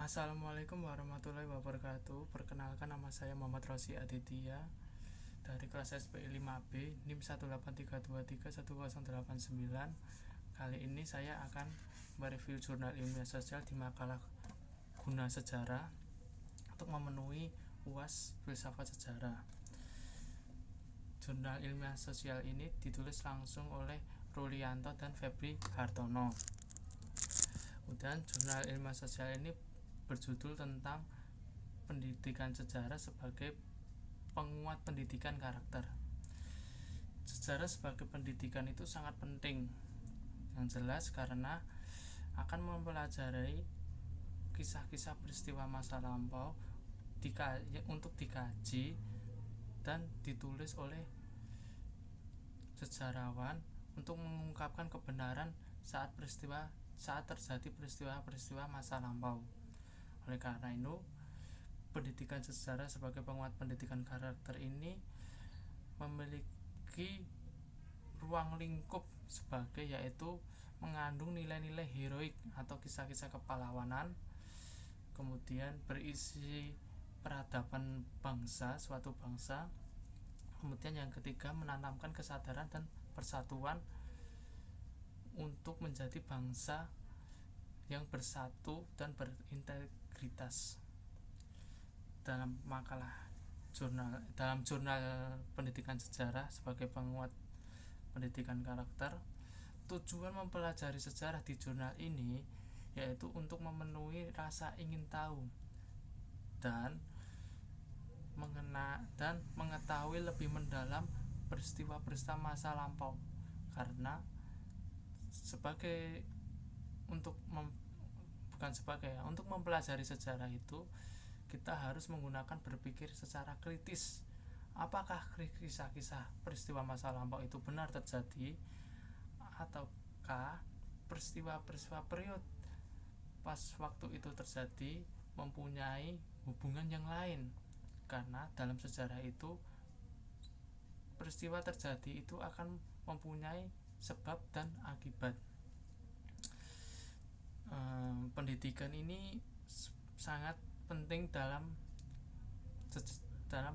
Assalamualaikum warahmatullahi wabarakatuh. Perkenalkan, nama saya Muhammad Rosi Aditya dari kelas SPI 5B NIM 183231089. Kali ini saya akan mereview jurnal ilmiah sosial di makalah guna sejarah untuk memenuhi UAS filsafat sejarah. Jurnal ilmiah sosial ini ditulis langsung oleh Rulianto dan Febri Hartono. Kemudian jurnal ilmiah sosial ini berjudul tentang pendidikan sejarah sebagai penguat pendidikan karakter. Sejarah sebagai pendidikan itu sangat penting, yang jelas karena akan mempelajari kisah-kisah peristiwa masa lampau untuk dikaji dan ditulis oleh sejarawan untuk mengungkapkan kebenaran saat terjadi peristiwa-peristiwa masa lampau. Oleh karena itu, pendidikan sejarah sebagai penguat pendidikan karakter ini memiliki ruang lingkup sebagai yaitu mengandung nilai-nilai heroik atau kisah-kisah kepahlawanan, kemudian berisi peradaban bangsa, suatu bangsa, kemudian yang ketiga menanamkan kesadaran dan persatuan untuk menjadi bangsa yang bersatu dan berintegritas. Dalam jurnal pendidikan sejarah sebagai penguat pendidikan karakter, tujuan mempelajari sejarah di jurnal ini yaitu untuk memenuhi rasa ingin tahu dan mengetahui lebih mendalam peristiwa-peristiwa masa lampau, karena untuk mempelajari sejarah itu kita harus menggunakan berpikir secara kritis. Apakah kisah-kisah peristiwa masa lampau itu benar terjadi, ataukah peristiwa-peristiwa periode pas waktu itu terjadi mempunyai hubungan yang lain? Karena dalam sejarah itu peristiwa terjadi itu akan mempunyai sebab dan akibat. Pendidikan ini sangat penting dalam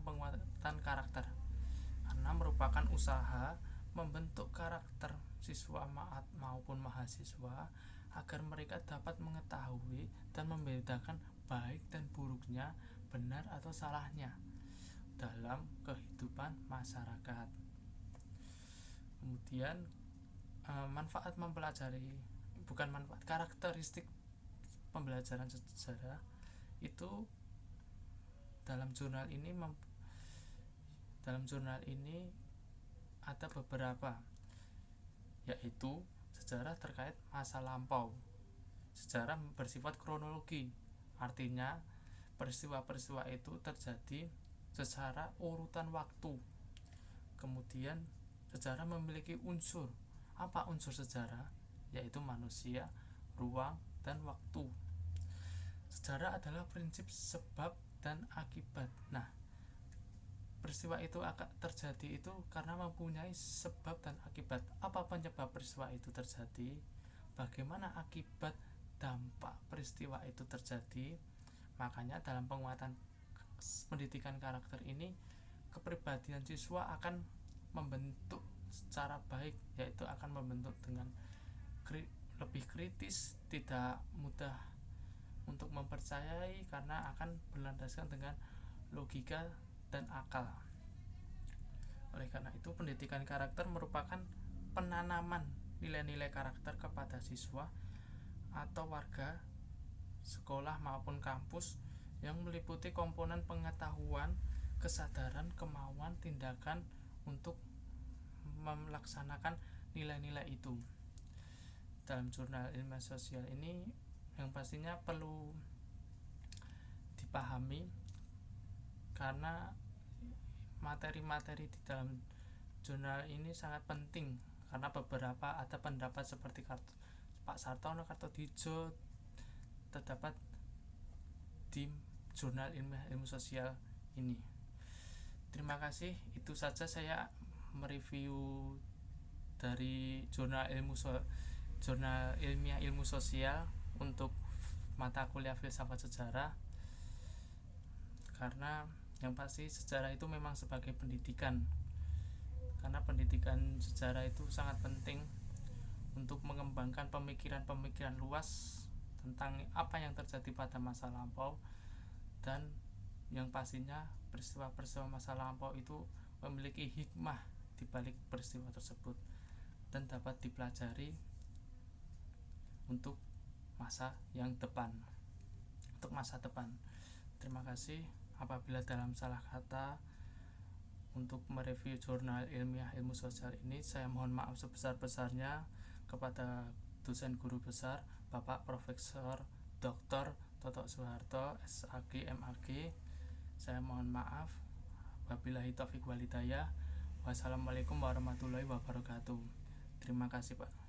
penguatan karakter karena merupakan usaha membentuk karakter siswa maupun mahasiswa agar mereka dapat mengetahui dan membedakan baik dan buruknya, benar atau salahnya dalam kehidupan masyarakat. Kemudian karakteristik pembelajaran sejarah itu dalam jurnal ini ada beberapa, yaitu sejarah terkait masa lampau. Sejarah bersifat kronologi, artinya peristiwa-peristiwa itu terjadi secara urutan waktu. Kemudian sejarah memiliki unsur. Apa unsur sejarah? Yaitu manusia, ruang, dan waktu. Sejarah adalah prinsip sebab dan akibat. Nah, peristiwa itu akan terjadi itu karena mempunyai sebab dan akibat. Apa penyebab peristiwa itu terjadi? Bagaimana akibat dampak peristiwa itu terjadi? Makanya dalam penguatan pendidikan karakter ini, kepribadian siswa akan membentuk secara baik, yaitu akan membentuk dengan lebih kritis, tidak mudah untuk mempercayai karena akan berlandaskan dengan logika dan akal. Oleh karena itu, pendidikan karakter merupakan penanaman nilai-nilai karakter kepada siswa atau warga sekolah maupun kampus yang meliputi komponen pengetahuan, kesadaran, kemauan, tindakan untuk melaksanakan nilai-nilai itu. Dalam jurnal ilmiah sosial ini yang pastinya perlu dipahami karena materi-materi di dalam jurnal ini sangat penting, karena beberapa ada pendapat seperti Pak Sartono Kartodijo terdapat di jurnal ilmiah ilmu sosial ini. Terima kasih, itu saja saya mereview dari jurnal ilmiah ilmu sosial untuk mata kuliah filsafat sejarah, karena yang pasti sejarah itu memang sebagai pendidikan, karena pendidikan sejarah itu sangat penting untuk mengembangkan pemikiran-pemikiran luas tentang apa yang terjadi pada masa lampau, dan yang pastinya peristiwa-peristiwa masa lampau itu memiliki hikmah di balik peristiwa tersebut dan dapat dipelajari untuk masa depan. Terima kasih apabila dalam salah kata untuk mereview jurnal ilmiah ilmu sosial ini. Saya mohon maaf sebesar-besarnya kepada dosen guru besar Bapak Profesor Dr. Toto Soeharto, SAG MAG. Saya mohon maaf. Wabillahi taufiq wal hidayah. Wassalamualaikum warahmatullahi wabarakatuh. Terima kasih Pak.